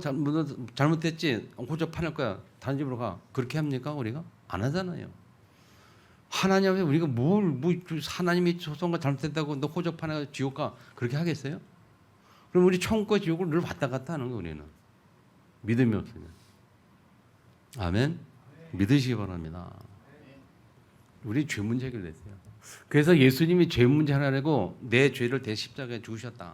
잘못했지? 호적 파낼 거야. 다른 집으로 가. 그렇게 합니까? 우리가 안 하잖아요. 하나님 앞에 우리가 하나님이 소송과 잘못했다고 너 호적 파내가 지옥 가 그렇게 하겠어요? 그럼 우리 천국과 지옥을 늘 왔다 갔다 하는 거 우리는 믿음이 없으면. 아멘. 믿으시기 바랍니다. 우리 죄 문제 해결됐어요. 그래서 예수님이 죄 문제 하나라고 내 죄를 대 십자가에 죽으셨다.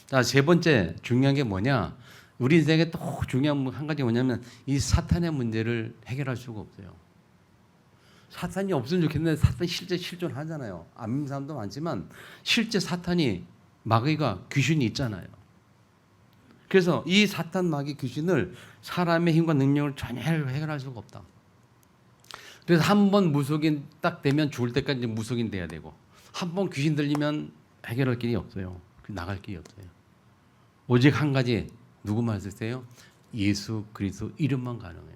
자, 세 번째 중요한 게 뭐냐? 우리 인생에 또 중요한 한 가지 뭐냐면 이 사탄의 문제를 해결할 수가 없어요. 사탄이 없으면 좋겠는데 사탄이 실제 실존하잖아요. 안 믿는 사람도 많지만 실제 사탄이 마귀가 귀신이 있잖아요. 그래서 이 사탄 마귀 귀신을 사람의 힘과 능력을 전혀 해결할 수가 없다. 그래서 한 번 무속인 딱 되면 죽을 때까지 이제 무속인 돼야 되고, 한 번 귀신 들리면 해결할 길이 없어요. 나갈 길이 없어요. 오직 한 가지, 누구만 쓰세요? 예수 그리스도 이름만 가능해요.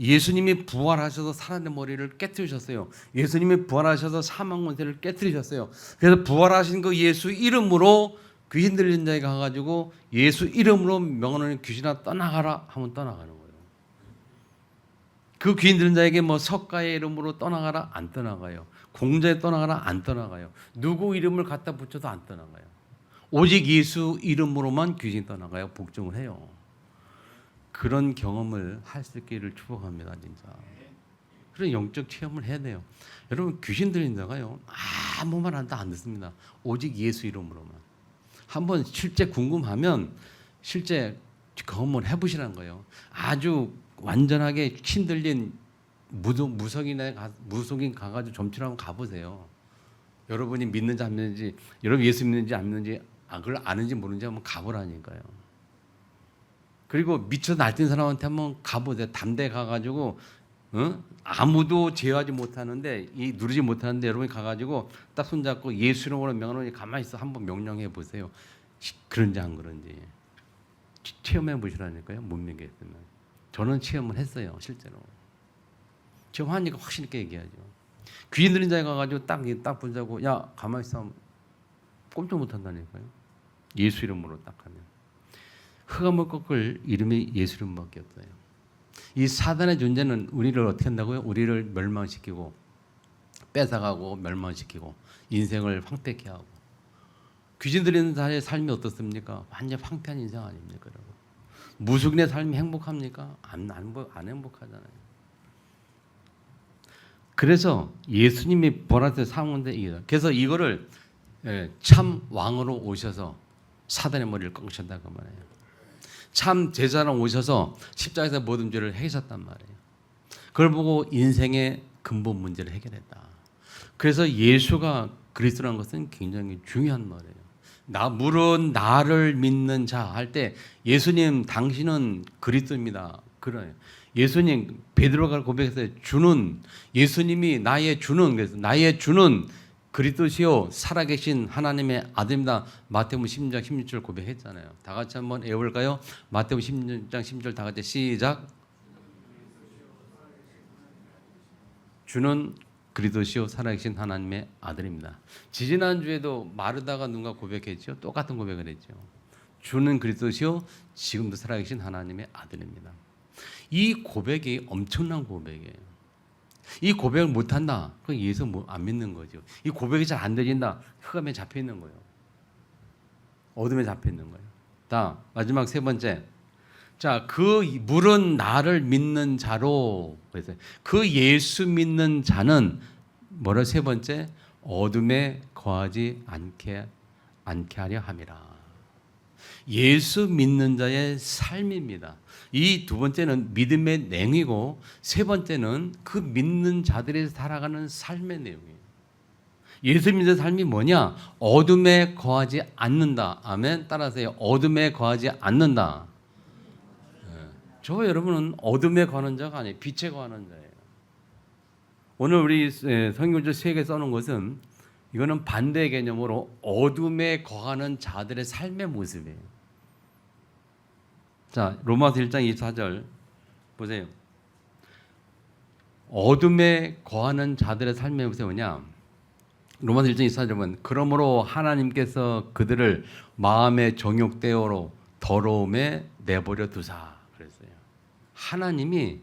예수님이 부활하셔서 사람의 머리를 깨뜨리셨어요. 예수님이 부활하셔서 사망 권세를 깨뜨리셨어요. 그래서 부활하신 그 예수 이름으로 귀신 들린 자에 가가지고 예수 이름으로 명하노니 귀신아 떠나가라 하면 떠나가는 거예요. 그 귀신 들린 자에게 뭐 석가의 이름으로 떠나가라 안 떠나가요. 공자에 떠나가라 안 떠나가요. 누구 이름을 갖다 붙여도 안 떠나가요. 오직 예수 이름으로만 귀신이 떠나가요. 복종을 해요. 그런 경험을 할 수 있기를 축복합니다, 진짜. 그런 영적 체험을 해야 돼요. 여러분 귀신 들린 자가요 아무 말 안 듣습니다. 오직 예수 이름으로만. 한번 실제 궁금하면 실제 경험을 해보시라는 거예요. 아주 완전하게 힘들린 무속인 가가지고 점치러 한번 가보세요. 여러분이 믿는지 안 믿는지, 여러분 예수 믿는지 안 믿는지, 그걸 아는지 모르는지 한번 가보라니까요. 그리고 미쳐 날뛴 사람한테 한번 가보세요. 담대 가가지고 아무도 제어하지 못하는데 누르지 못하는데 여러분이 가가지고 딱 손잡고 예수 이름으로 명하노니 가만히 있어 한번 명령해 보세요. 그런지 안 그런지 체험해 보시라니까요. 못 믿겠으면. 저는 체험을 했어요. 실제로. 체험하니까 확실히 있게 얘기하죠. 귀신 들린 자에 가가지고 딱 보자고 야 가만히 있어 꼼짝 못한다니까요. 예수 이름으로 딱 하면. 흑암을 꺾을 이름이 예수 이름밖에 없어요. 이 사단의 존재는 우리를 어떻게 한다고요? 우리를 멸망시키고 뺏어가고 멸망시키고 인생을 황폐케 하고. 귀신 들리는 자의 삶이 어떻습니까? 완전 황폐한 인생 아닙니까? 여러분? 무속인의 삶이 행복합니까? 안 행복하잖아요. 그래서 예수님이 보라색 상원대 이거다. 그래서 이거를 참 왕으로 오셔서 사단의 머리를 꺾으셨다 그 말이에요. 참 제사장 오셔서 십자가에서 모든 죄를 해결했단 말이에요. 그걸 보고 인생의 근본 문제를 해결했다. 그래서 예수가 그리스도라는 것은 굉장히 중요한 말이에요. 물은 나를 믿는 자 할 때 예수님 당신은 그리스도입니다. 그래요. 예수님 베드로가 고백했어요. 주는 예수님이 나의 주는 그래서 나의 주는 그리스도시요 살아계신 하나님의 아들입니다. 마태복음 16장 16절 고백했잖아요. 다 같이 한번 외워볼까요? 마태복음 16장 16절 다 같이 시작. 주는 그리스도시요 살아계신 하나님의 아들입니다. 지지난주에도 마르다가 누가 고백했죠? 똑같은 고백을 했죠. 주는 그리스도시요 지금도 살아계신 하나님의 아들입니다. 이 고백이 엄청난 고백이에요. 이 고백을 못한다. 그럼 예수 안 믿는 거죠. 이 고백이 잘 안 되진다. 흑암에 잡혀 있는 거예요. 어둠에 잡혀 있는 거예요. 자, 마지막 세 번째. 자, 그 물은 나를 믿는 자로. 그래서 그 예수 믿는 자는 뭐라 세 번째? 어둠에 거하지 않게 하려 함이라. 예수 믿는 자의 삶입니다. 이 두 번째는 믿음의 내용이고 세 번째는 그 믿는 자들이 살아가는 삶의 내용이에요. 예수 믿는 삶이 뭐냐? 어둠에 거하지 않는다. 아멘. 따라서요. 어둠에 거하지 않는다. 저 여러분은 어둠에 거하는 자가 아니에요. 빛에 거하는 자예요. 오늘 우리 성경줄 3개 써놓은 것은 이거는 반대 개념으로 어둠에 거하는 자들의 삶의 모습이에요. 자, 로마서 1장 24절 보세요. 어둠에 거하는 자들의 삶의 모습이 뭐냐? 로마서 1장 24절 보면 그러므로 하나님께서 그들을 마음의 정욕대로로 더러움에 내버려 두사 그랬어요. 하나님이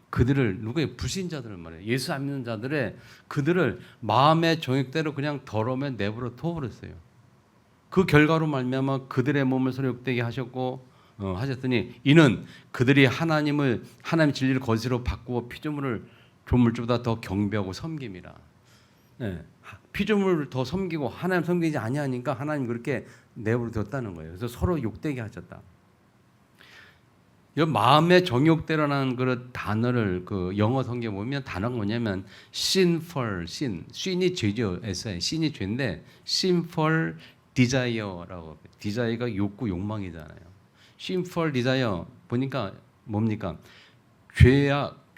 그들을 누구의 불신자들을 말해요. 예수 안 믿는 자들의 그들을 마음의 정욕대로 그냥 더러움에 내버려 둬버렸어요. 그 결과로 말미암아 그들의 몸을 서로 욕되게 하셨고 하셨더니 이는 그들이 하나님 진리를 거짓으로 바꾸고 피조물을 조물주보다 더 경배하고 섬김이라. 네. 피조물을 더 섬기고 하나님 섬기지 아니하니까 하나님 그렇게 내버려 뒀다는 거예요. 그래서 서로 욕되게 하셨다. 이 마음의 정욕대로라는 그 단어를 그 영어 성경에 보면 단어가 뭐냐면 sinful, sin이 죄죠. sin이 죄인데 sinful desire라고. desire가 욕구, 욕망이잖아요. sinful desire 보니까 뭡니까?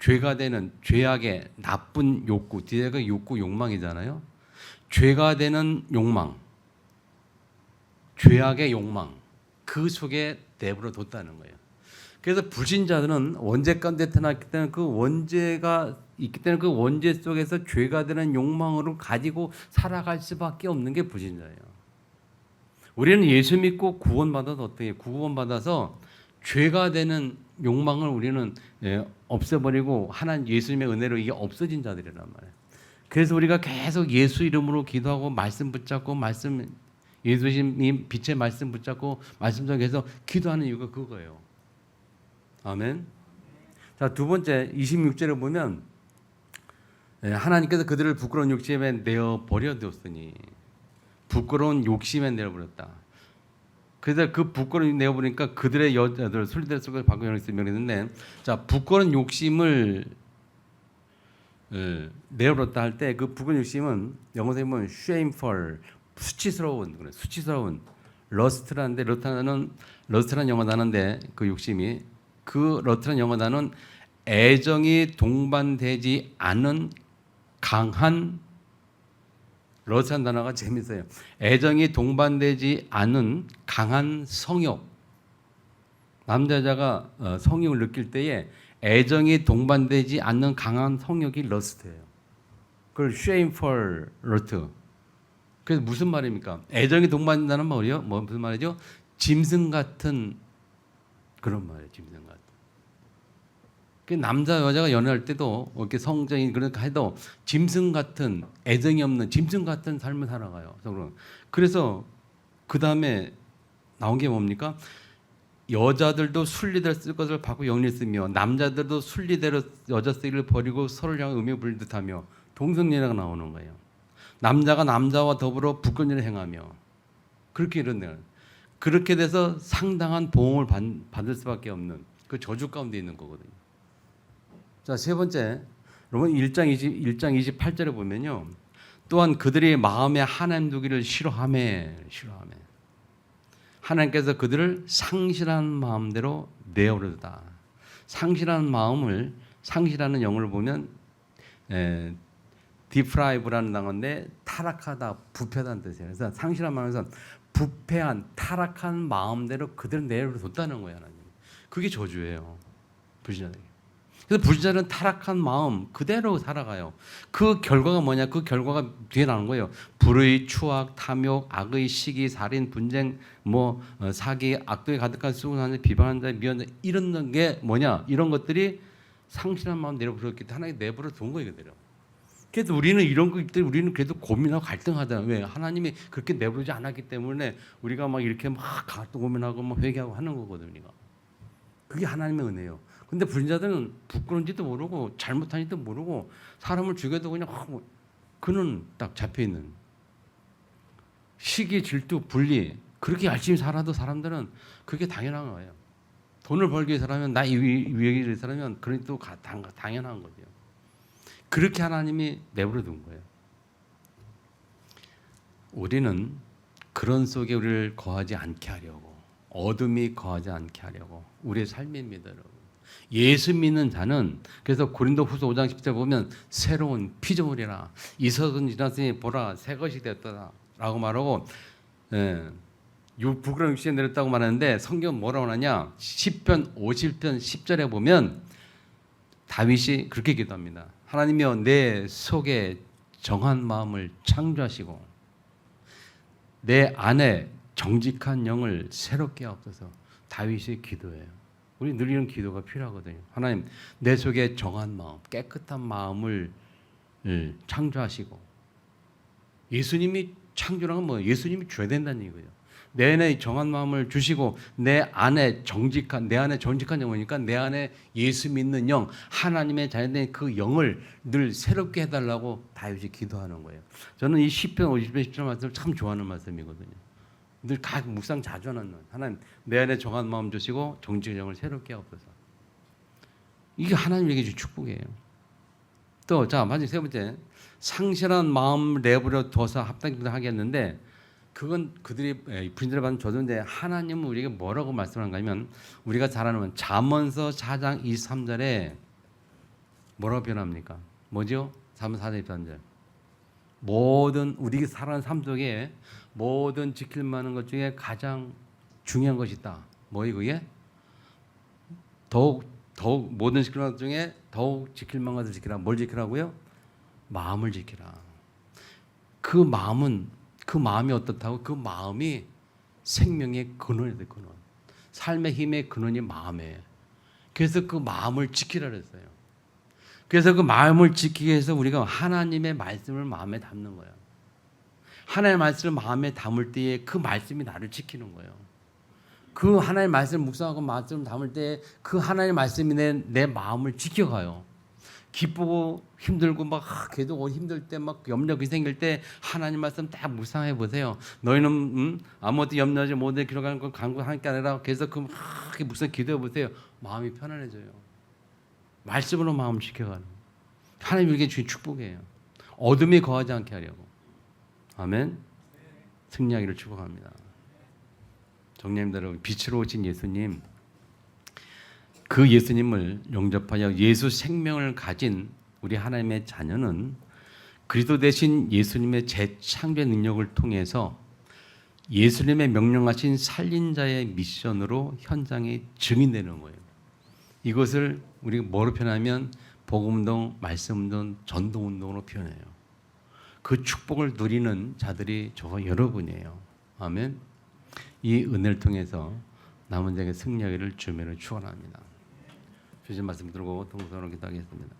죄가 되는 죄악의 나쁜 욕구, 뒤에가 욕구 욕망이잖아요. 죄가 되는 욕망, 죄악의 욕망 그 속에 내버려 뒀다는 거예요. 그래서 불신자들은 원죄 가운데 태어났기 때문에 그 원죄가 있기 때문에 그 원죄 속에서 죄가 되는 욕망으로 가지고 살아갈 수밖에 없는 게 불신자예요. 우리는 예수 믿고 구원받아서 어떻게 구원받아서 죄가 되는 욕망을 우리는 없애버리고 하나님 예수님의 은혜로 이게 없어진 자들이란 말이에요. 그래서 우리가 계속 예수 이름으로 기도하고 말씀 붙잡고 말씀 예수님 빛의 말씀 붙잡고 말씀 속에서 기도하는 이유가 그거예요. 아멘. 자, 두 번째 26절에 보면 하나님께서 그들을 부끄러운 욕심에 내어 버려두었으니 부끄러운 욕심에 내어버렸다. 그래서 그 부끄러운 내어버리니까 그들의 여자들 순리대로 속에서 바꾸는 명령했는데, 자 부끄러운 욕심을 내어버렸다 할 때 그 부끄러운 욕심은 영어로 보면 shameful, 수치스러운 그래, 수치스러운 러스트라는데 러스트라는 영어 단어인데 그 욕심이 그 러스트라는 영어 단어는 애정이 동반되지 않은 강한 러스트라는 단어가 재밌어요. 애정이 동반되지 않은 강한 성욕. 남자 여자가 성욕을 느낄 때에 애정이 동반되지 않는 강한 성욕이 러스트예요. 그걸 shameful lust. 그래서 무슨 말입니까? 애정이 동반된다는 말이요. 무슨 말이죠? 짐승 같은 그런 말이에요. 짐승 같은. 그 남자 여자가 연애할 때도 이렇게 성적인 그러니까 해도 짐승 같은 애정이 없는 짐승 같은 삶을 살아가요. 그래서 그 다음에 나온 게 뭡니까? 여자들도 순리대로 쓸 것을 받고 영리를 쓰며 남자들도 순리대로 여자 쓰기를 버리고 서로를 향해 의미 부릴 듯하며 동성애가 나오는 거예요. 남자가 남자와 더불어 부끄러운 일을 행하며 그렇게 이런데요. 그렇게 돼서 상당한 보응을 받을 수밖에 없는 그 저주 가운데 있는 거거든요. 자, 세 번째, 여러분 1장 28절에 보면요. 또한 그들이 마음에 하나님 두기를 싫어하매 하나님께서 그들을 상실한 마음대로 내어버렸다. 상실한 마음을 상실하는 영어를 보면 deprive라는 단어인데 타락하다, 부패하다는 뜻이에요. 그래서 상실한 마음에서 부패한, 타락한 마음대로 그들을 내버려뒀다는 거예요. 하나님. 그게 저주예요. 불신자들에게. 그래서 불신자는 타락한 마음 그대로 살아가요. 그 결과가 뭐냐? 그 결과가 뒤에 나오는 거예요. 불의, 추악, 탐욕, 악의, 시기, 살인, 분쟁, 사기, 악도에 가득한 수군한 자, 비방한 자, 미워한 자 이런 게 뭐냐? 이런 것들이 상실한 마음 내버려뒀기 때문에 하나님이 내버려둔 거예요. 그대로. 그래서 우리는 이런 것 때문에 우리는 그래도 고민하고 갈등하잖아요. 왜? 하나님이 그렇게 내버려두지 않았기 때문에 우리가 막 이렇게 막 고민하고 막 회개하고 하는 거거든요. 우리가. 그게 하나님의 은혜예요. 근데 불신자들은 부끄러운지도 모르고 잘못한지도 모르고 사람을 죽여도 그냥 그는 딱 잡혀 있는 시기, 질투, 분리 그렇게 열심히 살아도 사람들은 그게 당연한 거예요. 돈을 벌기 위해서라면 나 위하기 위해서라면 그런 또 당연한 거죠. 그렇게 하나님이 내버려둔 거예요. 우리는 그런 속에 우리를 거하지 않게 하려고 어둠이 거하지 않게 하려고 우리의 삶입니다. 여러분. 예수 믿는 자는 그래서 고린도후서 5장 10절 보면 새로운 피조물이라 이석은 지났으니 보라 새 것이 되었다라고 말하고 부끄러운 육신에 내렸다고 말하는데 성경 뭐라고 하냐? 시편 50편 10절에 보면 다윗이 그렇게 기도합니다. 하나님이여 내 속에 정한 마음을 창조하시고 내 안에 정직한 영을 새롭게 하옵소서. 다윗의 기도예요. 우리 늘 이런 기도가 필요하거든요. 하나님 내 속에 정한 마음, 깨끗한 마음을 창조하시고 예수님이 창조라는 건 뭐예요? 예수님이 줘야 된다는 얘기예요. 내 안에 정한 마음을 주시고 내 안에 정직한 영이니까 내 안에 예수 믿는 영, 하나님의 자녀된 그 영을 늘 새롭게 해달라고 다윗이 기도하는 거예요. 저는 이 시편 50편 10절 말씀을 참 좋아하는 말씀이거든요. 늘 묵상 자주 하는 하나님 내 안에 정한 마음 주시고 정직한 영을 새롭게 하옵소서. 이게 하나님에게 주신 축복이에요. 또 마지막 세 번째 상실한 마음을 내버려 둬서 합당기도 하겠는데 그건 그들이 불신자를 받는 저주인데 하나님은 우리에게 뭐라고 말씀하는가 하면 우리가 잘 아는 잠언서 4장 23절에 뭐라고 표현합니까? 뭐죠? 3, 4절 13절. 모든 우리 살아가는 삶 속에 모든 지킬 만한 것 중에 가장 중요한 것이 있다. 뭐예요 그게? 더욱 모든 지킬 만한 것 중에 더욱 지킬 만한 것을 지키라. 뭘 지키라고요? 마음을 지키라. 그 마음이 어떻다고? 그 마음이 생명의 근원이 돼. 근원. 삶의 힘의 근원이 마음이에요. 그래서 그 마음을 지키라 그랬어요. 그래서 그 마음을 지키기 위해서 우리가 하나님의 말씀을 마음에 담는 거예요. 하나님의 말씀을 마음에 담을 때에 그 말씀이 나를 지키는 거예요. 그 하나님의 말씀을 묵상하고 말씀을 담을 때 그 하나님의 말씀이 내 마음을 지켜가요. 기쁘고 힘들고 막 계속 힘들 때 막 염려가 생길 때 하나님 말씀 딱 묵상해 보세요. 너희는 아무것도 염려하지 못해 기록하는 건 간구할 게 아니라 계속 그 묵상 기도해 보세요. 마음이 편안해져요. 말씀으로 마음을 지켜가는 하나님 이게 주신 축복이에요. 어둠이 거하지 않게 하려고. 아멘. 승리하기를 축복합니다. 정리합니다 여러분. 빛으로 오신 예수님, 그 예수님을 영접하여 예수 생명을 가진 우리 하나님의 자녀는 그리스도 대신 예수님의 재창조의 능력을 통해서 예수님의 명령하신 살린자의 미션으로 현장에 증인되는 거예요. 이것을 우리가 뭐로 표현하면 복음운동, 말씀운동, 전도운동으로 표현해요. 그 축복을 누리는 자들이 저와 여러분이에요. 아멘. 이 은혜를 통해서 남은 자에게 승리하기를 주님으로 축원합니다. 주신 말씀 들고 동서로 기도하겠습니다.